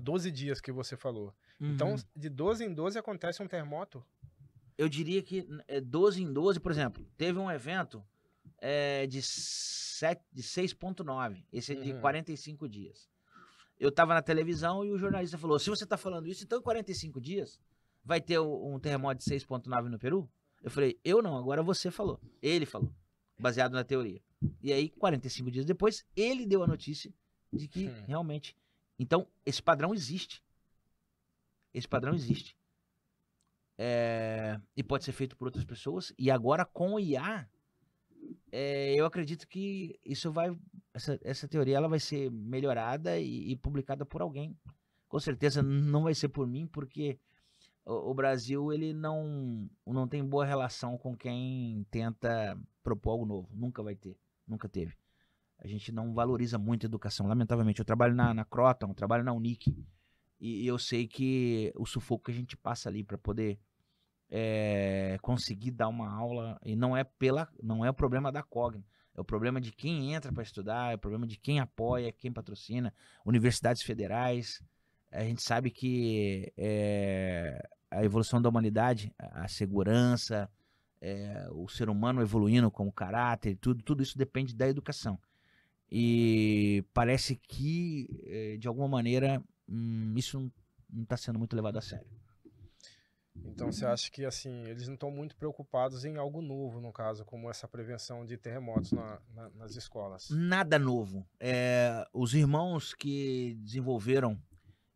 12 dias que você falou. Então, de 12 em 12 acontece um terremoto? Eu diria que 12 em 12, por exemplo, teve um evento de 6.9. Esse é de 45 dias. Eu tava na televisão e o jornalista falou, se você tá falando isso, então em 45 dias vai ter um terremoto de 6.9 no Peru? Eu falei, eu não, agora você falou. Ele falou, baseado na teoria. E aí, 45 dias depois, ele deu a notícia de que realmente... Então, esse padrão existe. Esse padrão existe. E pode ser feito por outras pessoas. E agora, com o IA, eu acredito que isso vai... Essa teoria ela vai ser melhorada e publicada por alguém. Com certeza não vai ser por mim, porque o Brasil ele não tem boa relação com quem tenta propor algo novo. Nunca vai ter. Nunca teve. A gente não valoriza muito a educação, lamentavelmente. Eu trabalho na Croton, trabalho na Unic, e eu sei que o sufoco que a gente passa ali para poder conseguir dar uma aula, e não é o problema da Cogna, é o problema de quem entra para estudar, é o problema de quem apoia, quem patrocina, universidades federais. A gente sabe que a evolução da humanidade, a segurança, o ser humano evoluindo como caráter, tudo isso depende da educação. E parece que, de alguma maneira, isso não está sendo muito levado a sério. Então você acha que assim eles não estão muito preocupados em algo novo, no caso, como essa prevenção de terremotos nas escolas? Nada novo. Os irmãos que desenvolveram,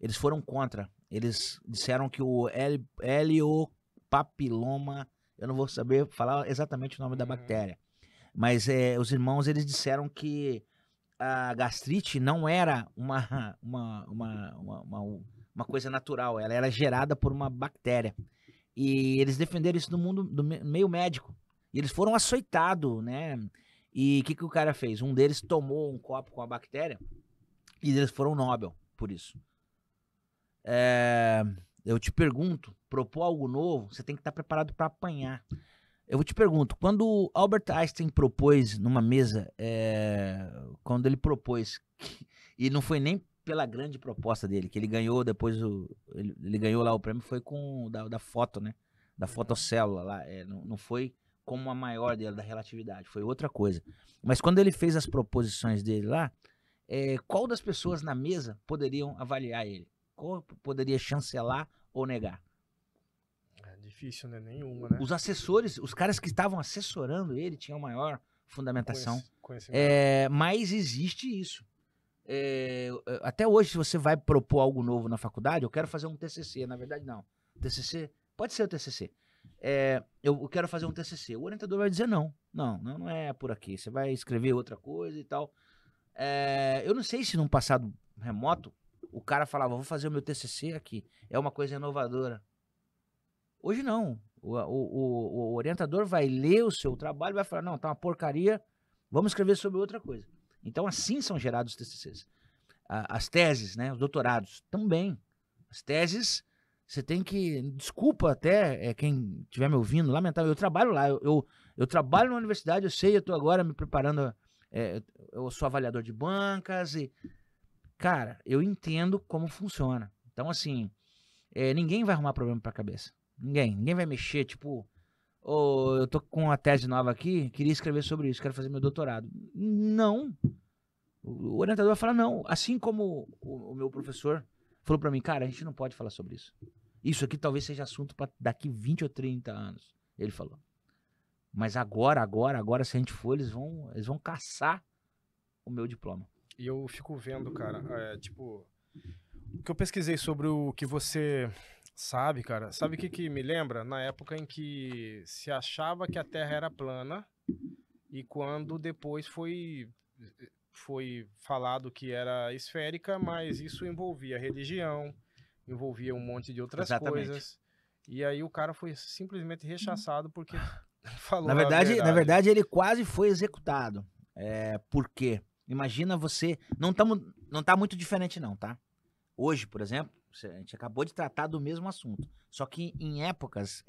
eles foram contra. Eles disseram que o heliopapiloma, eu não vou saber falar exatamente o nome da bactéria, mas os irmãos eles disseram que a gastrite não era uma coisa natural, ela era gerada por uma bactéria. E eles defenderam isso no mundo do meio médico. E eles foram açoitados, né? E o que o cara fez? Um deles tomou um copo com a bactéria e eles foram Nobel por isso. Eu te pergunto, propor algo novo, você tem que estar preparado para apanhar. Eu te pergunto, quando Albert Einstein propôs numa mesa, quando ele propôs, e não foi nem pela grande proposta dele, que ele ganhou depois, ele ganhou lá o prêmio, foi com da foto, né? Da fotocélula lá, não foi como a maior dele, da relatividade, foi outra coisa. Mas quando ele fez as proposições dele lá, qual das pessoas na mesa poderiam avaliar ele? Qual poderia chancelar ou negar? Difícil, né? Nenhuma, né? Os assessores, os caras que estavam assessorando ele tinham maior fundamentação. Mas existe isso. Até hoje, se você vai propor algo novo na faculdade, eu quero fazer um TCC. Na verdade, não. TCC? Pode ser o TCC. Eu quero fazer um TCC. O orientador vai dizer não. Não é por aqui. Você vai escrever outra coisa e tal. Eu não sei se num passado remoto, o cara falava, vou fazer o meu TCC aqui. É uma coisa inovadora. Hoje não. O orientador vai ler o seu trabalho e vai falar, não, tá uma porcaria, vamos escrever sobre outra coisa. Então, assim são gerados os TCCs. As teses, né, os doutorados, também. As teses, você tem que... Desculpa até quem estiver me ouvindo, lamentável, eu trabalho lá, eu trabalho na universidade, eu sei, eu estou agora me preparando, eu sou avaliador de bancas e... Cara, eu entendo como funciona. Então, assim, ninguém vai arrumar problema pra cabeça. Ninguém vai mexer, tipo, Ô, eu tô com uma tese nova aqui, queria escrever sobre isso, quero fazer meu doutorado. Não. O orientador vai falar não. Assim como o meu professor falou pra mim, cara, a gente não pode falar sobre isso. Isso aqui talvez seja assunto pra daqui 20 ou 30 anos. Ele falou. Mas agora, se a gente for, eles vão caçar o meu diploma. E eu fico vendo, cara, tipo, o que eu pesquisei sobre o que você sabe, cara, sabe o que me lembra? Na época em que se achava que a Terra era plana e quando depois foi falado que era esférica, mas isso envolvia religião, envolvia um monte de outras Exatamente. coisas. E aí o cara foi simplesmente rechaçado porque falou Na a na verdade. verdade, ele quase foi executado. Por quê? Imagina você. Não tá muito diferente, não, tá? Hoje, por exemplo, a gente acabou de tratar do mesmo assunto. Só que em épocas,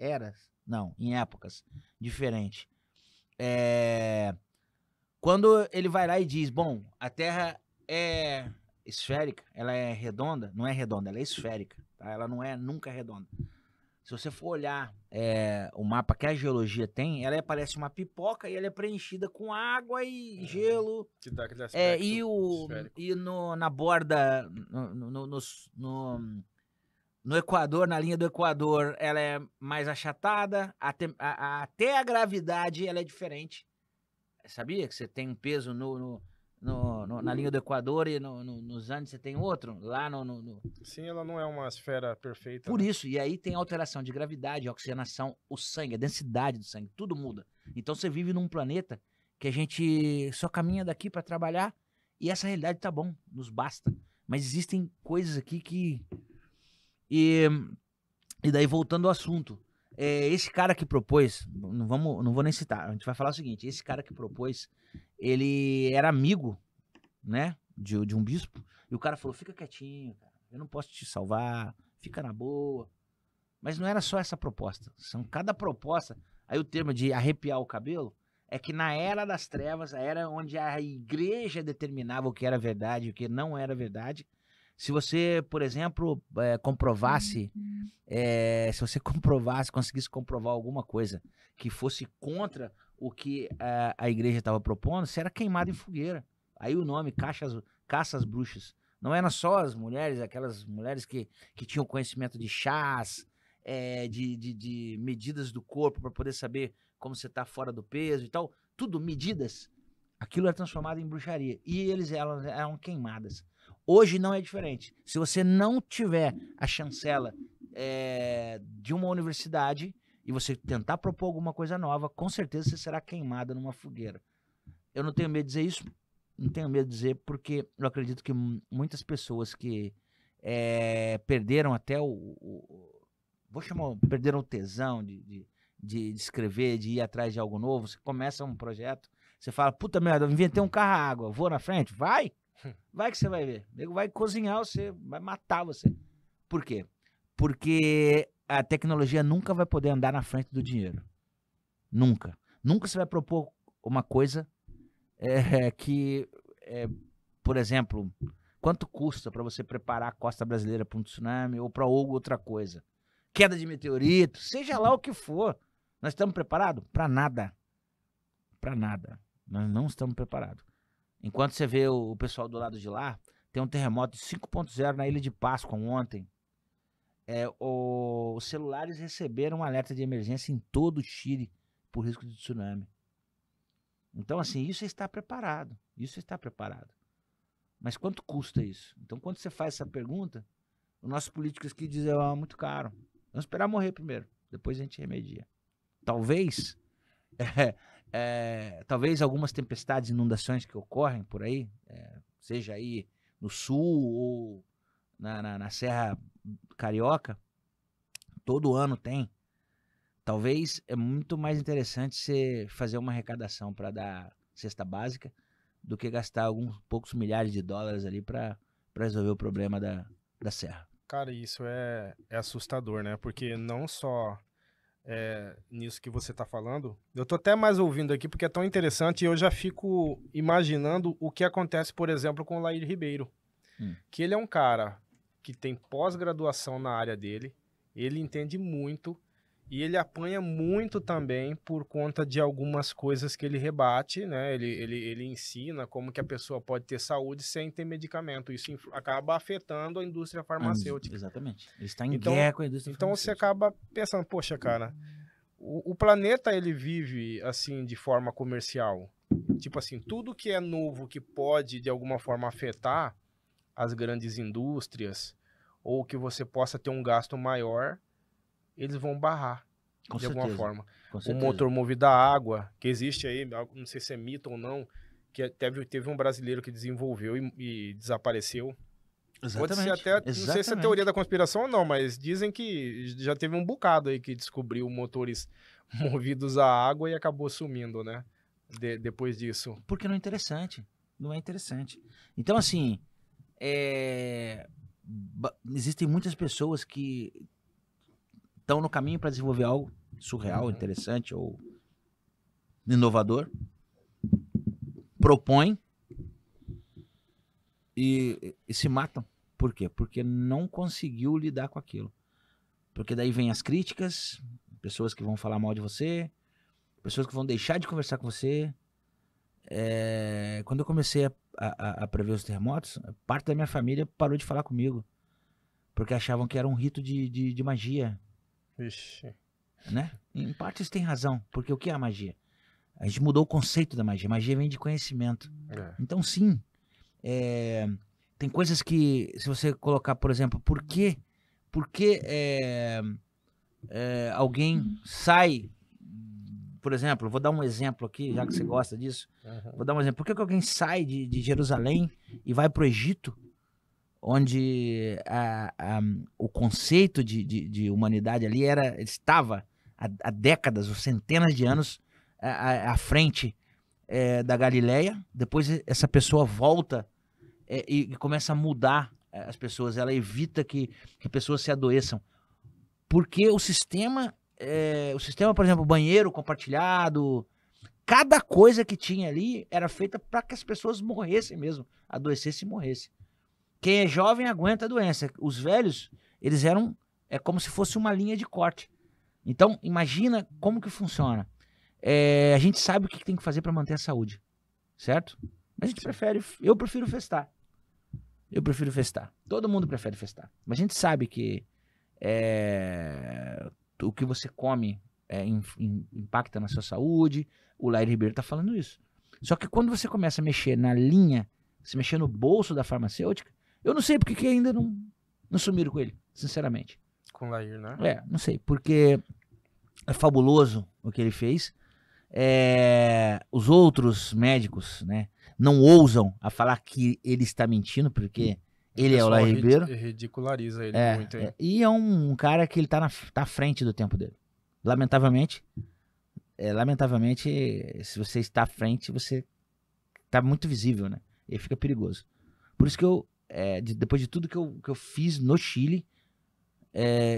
em épocas diferentes. Quando ele vai lá e diz, bom, a Terra é esférica, ela é redonda, não é redonda, ela é esférica, tá? Ela não é nunca redonda. Se você for olhar o mapa que a geologia tem, ela parece uma pipoca e ela é preenchida com água e gelo. Que dá aquele aspecto esférico. E na borda, no Equador, na linha do Equador, ela é mais achatada. Até a gravidade ela é diferente. Sabia que você tem um peso na linha do Equador e nos Andes você tem outro? Lá Sim, ela não é uma esfera perfeita. Por né? isso, e aí tem alteração de gravidade, oxigenação, o sangue, a densidade do sangue, tudo muda. Então você vive num planeta que a gente só caminha daqui para trabalhar e essa realidade tá bom, nos basta. Mas existem coisas aqui que... E daí, voltando ao assunto, esse cara que propôs, não vou nem citar, a gente vai falar o seguinte, esse cara que propôs, ele era amigo, né, de um bispo, e o cara falou, fica quietinho, cara, eu não posso te salvar, fica na boa. Mas não era só essa proposta, são cada proposta, aí o termo de arrepiar o cabelo, é que na era das trevas, a era onde a igreja determinava o que era verdade e o que não era verdade, se você, por exemplo, comprovasse, se você conseguisse comprovar alguma coisa que fosse contra o que a igreja estava propondo, você era queimado em fogueira. Aí o nome, caça às bruxas. Não eram só as mulheres, aquelas mulheres que tinham conhecimento de chás, de medidas do corpo para poder saber como você está fora do peso e tal. Tudo medidas. Aquilo era transformado em bruxaria. E elas eram queimadas. Hoje não é diferente. Se você não tiver a chancela de uma universidade e você tentar propor alguma coisa nova, com certeza você será queimada numa fogueira. Eu não tenho medo de dizer isso, não tenho medo de dizer porque eu acredito que muitas pessoas que perderam até perderam o tesão de escrever, de ir atrás de algo novo. Você começa um projeto, você fala, puta merda, eu inventei um carro a água, vou na frente? Vai que você vai ver. Ele vai cozinhar você, vai matar você. Por quê? Porque a tecnologia nunca vai poder andar na frente do dinheiro. Nunca. Nunca você vai propor uma coisa que, por exemplo, quanto custa para você preparar a costa brasileira para um tsunami ou para outra coisa? Queda de meteorito, seja lá o que for. Nós estamos preparados? Para nada. Para nada. Nós não estamos preparados. Enquanto você vê o pessoal do lado de lá, tem um terremoto de 5.0 na Ilha de Páscoa ontem. Os celulares receberam um alerta de emergência em todo o Chile por risco de tsunami. Então, assim, isso está preparado. Isso está preparado. Mas quanto custa isso? Então, quando você faz essa pergunta, os nossos políticos aqui dizem, muito caro. Vamos esperar morrer primeiro, depois a gente remedia. Talvez... talvez algumas tempestades, inundações que ocorrem por aí, seja aí no sul ou na Serra Carioca, todo ano tem. Talvez é muito mais interessante você fazer uma arrecadação para dar cesta básica do que gastar alguns poucos milhares de dólares ali para resolver o problema da serra. Cara, isso é assustador, né? Porque não só nisso que você tá falando, eu tô até mais ouvindo aqui porque é tão interessante e eu já fico imaginando o que acontece, por exemplo, com o Lair Ribeiro. Que ele é um cara que tem pós-graduação na área dele, ele entende muito E ele apanha muito também por conta de algumas coisas que ele rebate, né? Ele ensina como que a pessoa pode ter saúde sem ter medicamento. Isso acaba afetando a indústria farmacêutica. Exatamente. Ele está em Então, guerra com a indústria então você farmacêutica. acaba pensando, poxa, cara, o planeta ele vive assim de forma comercial. Tipo assim, tudo que é novo que pode de alguma forma afetar as grandes indústrias ou que você possa ter um gasto maior, eles vão barrar Com de alguma certeza. forma. Com O certeza. motor movido a água, que existe aí, não sei se é mito ou não, que teve um brasileiro que desenvolveu e desapareceu. Pode ser Exatamente. até, não sei se é teoria da conspiração ou não, mas dizem que já teve um bocado aí que descobriu motores movidos a água e acabou sumindo, né? Depois disso. Porque não é interessante. Não é interessante. Então, assim, existem muitas pessoas que estão no caminho para desenvolver algo surreal, interessante ou inovador, propõem e se matam. Por quê? Porque não conseguiu lidar com aquilo. Porque daí vem as críticas, pessoas que vão falar mal de você, pessoas que vão deixar de conversar com você. Quando eu comecei a prever os terremotos, parte da minha família parou de falar comigo. Porque achavam que era um rito de magia. Ixi. Né? Em parte eles têm razão. Porque o que é a magia? A gente mudou o conceito da magia. Magia vem de conhecimento. Então, sim, tem coisas que, se você colocar, por exemplo, por que alguém sai, por exemplo, vou dar um exemplo aqui, já que você gosta disso, vou dar um exemplo. Por que alguém sai de Jerusalém e vai para o Egito, onde o conceito de humanidade ali estava há décadas ou centenas de anos à frente da Galileia? Depois essa pessoa volta e começa a mudar as pessoas, ela evita que pessoas se adoeçam. Porque o sistema, por exemplo, banheiro compartilhado, cada coisa que tinha ali era feita para que as pessoas morressem mesmo, adoecessem e morressem. Quem é jovem aguenta a doença. Os velhos, eles eram como se fosse uma linha de corte. Então, imagina como que funciona. A gente sabe o que tem que fazer para manter a saúde, certo? Mas a gente eu prefiro festar. Todo mundo prefere festar. Mas a gente sabe que o que você come impacta na sua saúde. O Lair Ribeiro está falando isso. Só que quando você começa a mexer na linha, se mexer no bolso da farmacêutica, eu não sei porque que ainda não sumiram com ele, sinceramente. Com o Lair, né? Não sei, porque é fabuloso o que ele fez. Os outros médicos, né, não ousam a falar que ele está mentindo, porque ele é o Lair Ribeiro. Ridiculariza ele muito. Hein? E é um cara que ele tá à frente do tempo dele. Lamentavelmente, se você está à frente, você tá muito visível, né? E fica perigoso. Por isso que eu, depois de tudo que eu fiz no Chile,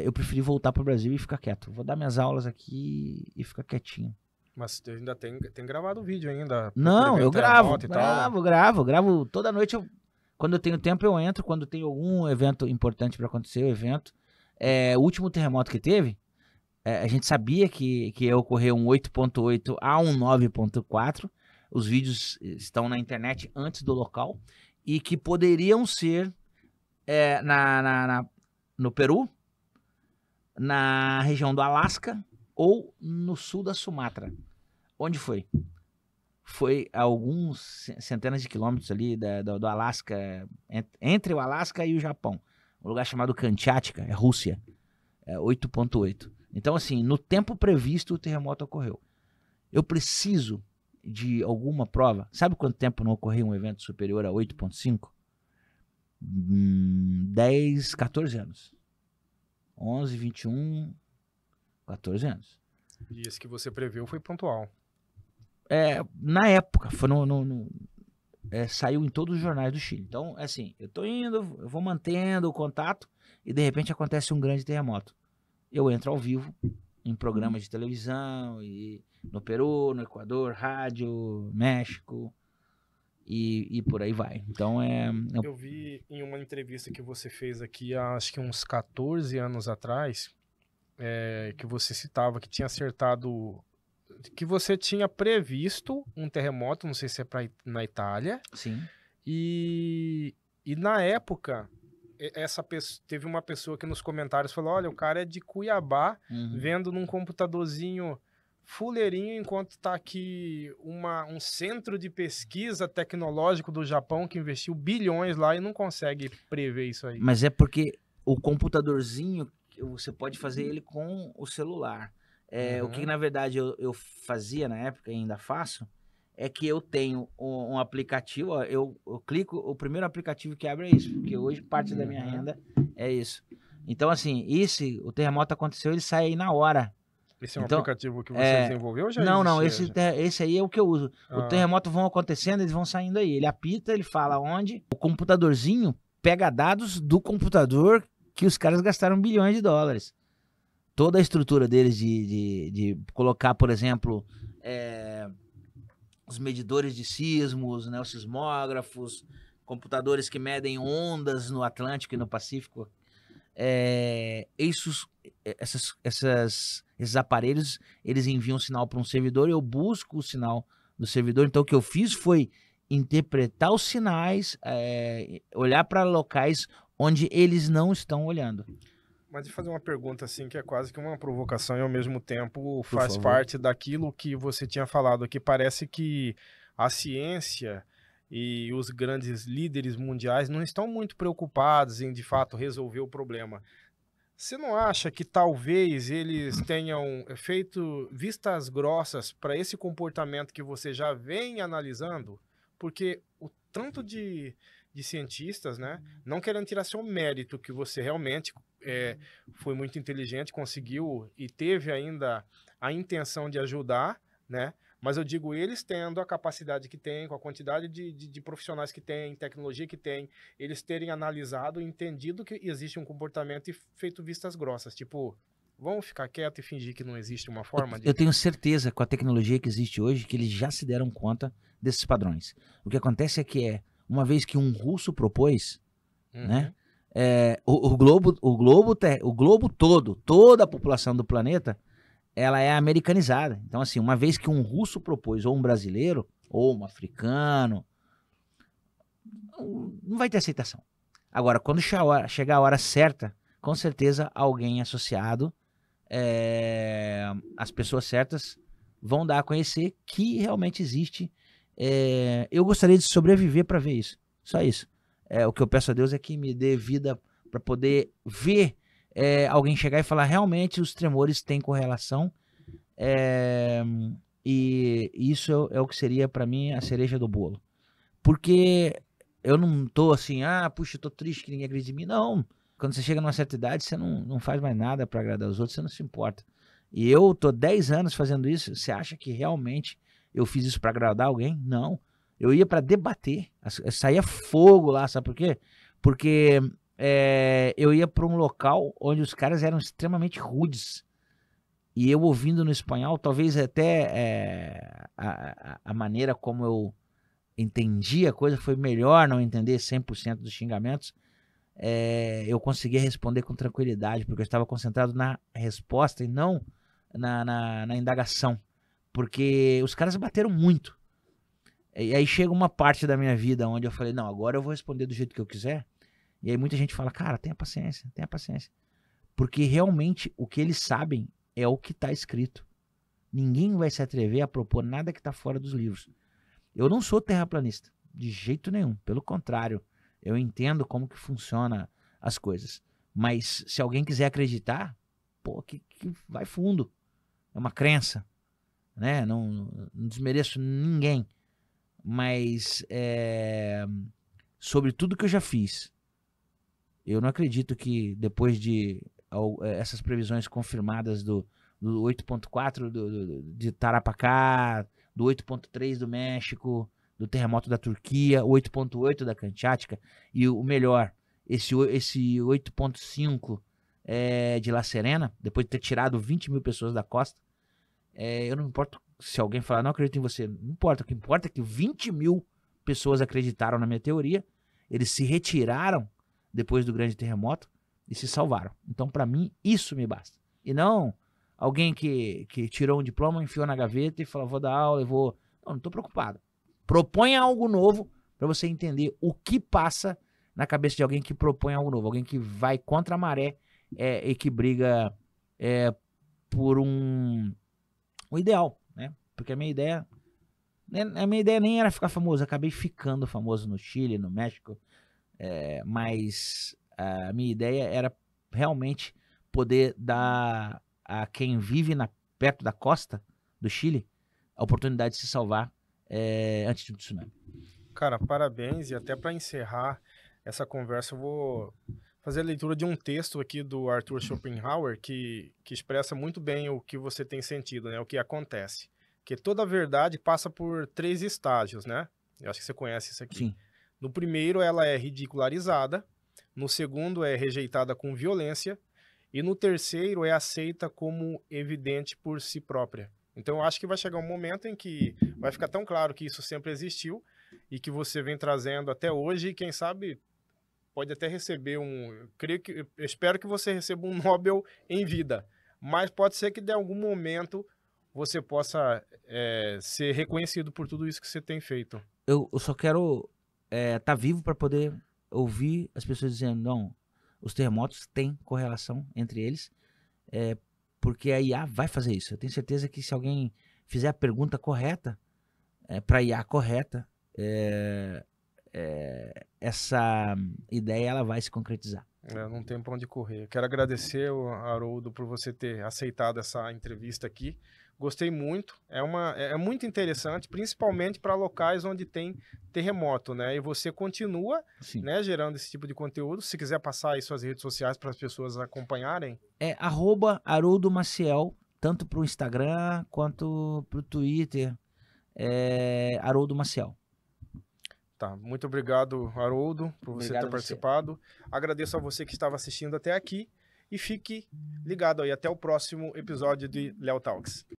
eu preferi voltar para o Brasil e ficar quieto. Vou dar minhas aulas aqui e ficar quietinho. Mas você ainda tem gravado o vídeo ainda? Não, eu gravo toda noite. Quando eu tenho tempo eu entro, quando tem algum evento importante para acontecer, o evento. O último terremoto que teve, a gente sabia que ia ocorrer um 8.8 a um 9.4. Os vídeos estão na internet antes do local. E que poderiam ser no Peru, na região do Alasca ou no sul da Sumatra. Onde foi? Foi a alguns centenas de quilômetros ali do Alasca, entre o Alasca e o Japão. Um lugar chamado Kamchatka, Rússia. 8.8. Então, assim, no tempo previsto o terremoto ocorreu. Eu preciso de alguma prova. Sabe quanto tempo não ocorreu um evento superior a 8.5? 10, 14 anos. 11, 21, 14 anos. E esse que você previu foi pontual. Na época, foi saiu em todos os jornais do Chile. Então, assim, eu tô indo, eu vou mantendo o contato e de repente acontece um grande terremoto. Eu entro ao vivo em programas de televisão, e no Peru, no Equador, rádio, México e por aí vai. Então Eu vi em uma entrevista que você fez aqui há acho que uns 14 anos atrás, que você citava, que tinha acertado, que você tinha previsto um terremoto, não sei se é na Itália, Sim. e na época, teve uma pessoa que nos comentários falou, olha, o cara é de Cuiabá, vendo num computadorzinho fuleirinho, enquanto tá aqui um centro de pesquisa tecnológico do Japão que investiu bilhões lá e não consegue prever isso aí. Mas é porque o computadorzinho, você pode fazer ele com o celular. O que na verdade eu fazia na época e ainda faço, é que eu tenho um aplicativo, ó, eu clico, o primeiro aplicativo que abre é isso, porque hoje parte da minha renda é isso. Então assim, o terremoto aconteceu, ele sai aí na hora. Esse é um aplicativo que você desenvolveu ou já Não, existia? esse aí é o que eu uso. O terremoto vão acontecendo, eles vão saindo aí. Ele apita, ele fala onde. O computadorzinho pega dados do computador que os caras gastaram bilhões de dólares. Toda a estrutura deles de colocar, por exemplo, os medidores de sismos, né, os sismógrafos, computadores que medem ondas no Atlântico e no Pacífico. Esses aparelhos, eles enviam um sinal para um servidor, eu busco o sinal do servidor. Então o que eu fiz foi interpretar os sinais, olhar para locais onde eles não estão olhando. Mas de fazer uma pergunta assim, que é quase que uma provocação e ao mesmo tempo faz parte daquilo que você tinha falado, que parece que a ciência e os grandes líderes mundiais não estão muito preocupados em, de fato, resolver o problema. Você não acha que talvez eles tenham feito vistas grossas para esse comportamento que você já vem analisando? Porque o tanto de cientistas, né, não querendo tirar seu mérito, que você realmente foi muito inteligente, conseguiu e teve ainda a intenção de ajudar, né? Mas eu digo, eles tendo a capacidade que tem, com a quantidade de profissionais que tem, tecnologia que tem, eles terem analisado e entendido que existe um comportamento e feito vistas grossas. Tipo, vamos ficar quieto e fingir que não existe uma forma de... Eu tenho certeza, com a tecnologia que existe hoje, que eles já se deram conta desses padrões. O que acontece é que uma vez que um russo propôs, né? O globo todo, toda a população do planeta, ela é americanizada. Então, assim, uma vez que um russo propôs, ou um brasileiro, ou um africano, não vai ter aceitação. Agora, quando chegar a hora certa, com certeza alguém associado, as pessoas certas vão dar a conhecer que realmente existe. Eu gostaria de sobreviver para ver isso. Só isso. O que eu peço a Deus é que me dê vida para poder ver alguém chegar e falar realmente os tremores têm correlação. E isso é o que seria para mim a cereja do bolo. Porque eu não tô assim, puxa, eu tô triste que ninguém acredita em mim. Não. Quando você chega numa certa idade, você não faz mais nada para agradar os outros, você não se importa. E eu tô 10 anos fazendo isso. Você acha que realmente eu fiz isso para agradar alguém? Não. Eu ia para debater. Saía fogo lá, sabe por quê? Porque eu ia para um local onde os caras eram extremamente rudes. E eu ouvindo no espanhol, talvez até a maneira como eu entendi a coisa foi melhor não entender 100% dos xingamentos. Eu conseguia responder com tranquilidade, porque eu estava concentrado na resposta e não na indagação. Porque os caras bateram muito. E aí chega uma parte da minha vida onde eu falei, não, agora eu vou responder do jeito que eu quiser. E aí muita gente fala, cara, tenha paciência, tenha paciência. Porque realmente o que eles sabem é o que está escrito. Ninguém vai se atrever a propor nada que está fora dos livros. Eu não sou terraplanista, de jeito nenhum. Pelo contrário, eu entendo como que funciona as coisas. Mas se alguém quiser acreditar, que vai fundo. É uma crença, né? Não desmereço ninguém. Mas sobre tudo que eu já fiz, eu não acredito que depois de essas previsões confirmadas do 8.4 de Tarapacá, do 8.3 do México, do terremoto da Turquia, o 8.8 da Kamchatka, e o melhor, esse 8.5 de La Serena, depois de ter tirado 20 mil pessoas da costa, eu não importo se alguém falar, não acredito em você, não importa, o que importa é que 20 mil pessoas acreditaram na minha teoria, eles se retiraram depois do grande terremoto e se salvaram. Então, para mim, isso me basta. E não alguém que tirou um diploma, enfiou na gaveta e falou, vou dar aula e vou... Não tô preocupado. Proponha algo novo para você entender o que passa na cabeça de alguém que propõe algo novo. Alguém que vai contra a maré e que briga por um ideal, né? Porque a minha ideia nem era ficar famoso. Eu acabei ficando famoso no Chile, no México. Mas a minha ideia era realmente poder dar a quem vive perto da costa do Chile a oportunidade de se salvar antes de um tsunami. Cara, parabéns. E até para encerrar essa conversa, eu vou fazer a leitura de um texto aqui do Arthur Schopenhauer que expressa muito bem o que você tem sentido, né? O que acontece. Que toda verdade passa por 3 estágios, né? Eu acho que você conhece isso aqui. Sim. No primeiro, ela é ridicularizada. No segundo, é rejeitada com violência. E no terceiro, é aceita como evidente por si própria. Então, eu acho que vai chegar um momento em que vai ficar tão claro que isso sempre existiu e que você vem trazendo até hoje. E quem sabe pode até receber eu espero que você receba um Nobel em vida. Mas pode ser que de algum momento você possa ser reconhecido por tudo isso que você tem feito. Eu só quero tá vivo para poder ouvir as pessoas dizendo, não, os terremotos têm correlação entre eles, porque a IA vai fazer isso. Eu tenho certeza que se alguém fizer a pergunta correta, para a IA correta, essa ideia ela vai se concretizar. Não tem pra onde correr. Quero agradecer, Haroldo, por você ter aceitado essa entrevista aqui. Gostei muito. É muito interessante, principalmente para locais onde tem terremoto, né? E você continua, né, gerando esse tipo de conteúdo. Se quiser passar aí suas redes sociais para as pessoas acompanharem. É @Haroldo Maciel, tanto para o Instagram quanto para o Twitter. Haroldo Maciel. Tá, muito obrigado, Haroldo, por você ter participado. Agradeço a você que estava assistindo até aqui e fique ligado aí até o próximo episódio de Léo Talks.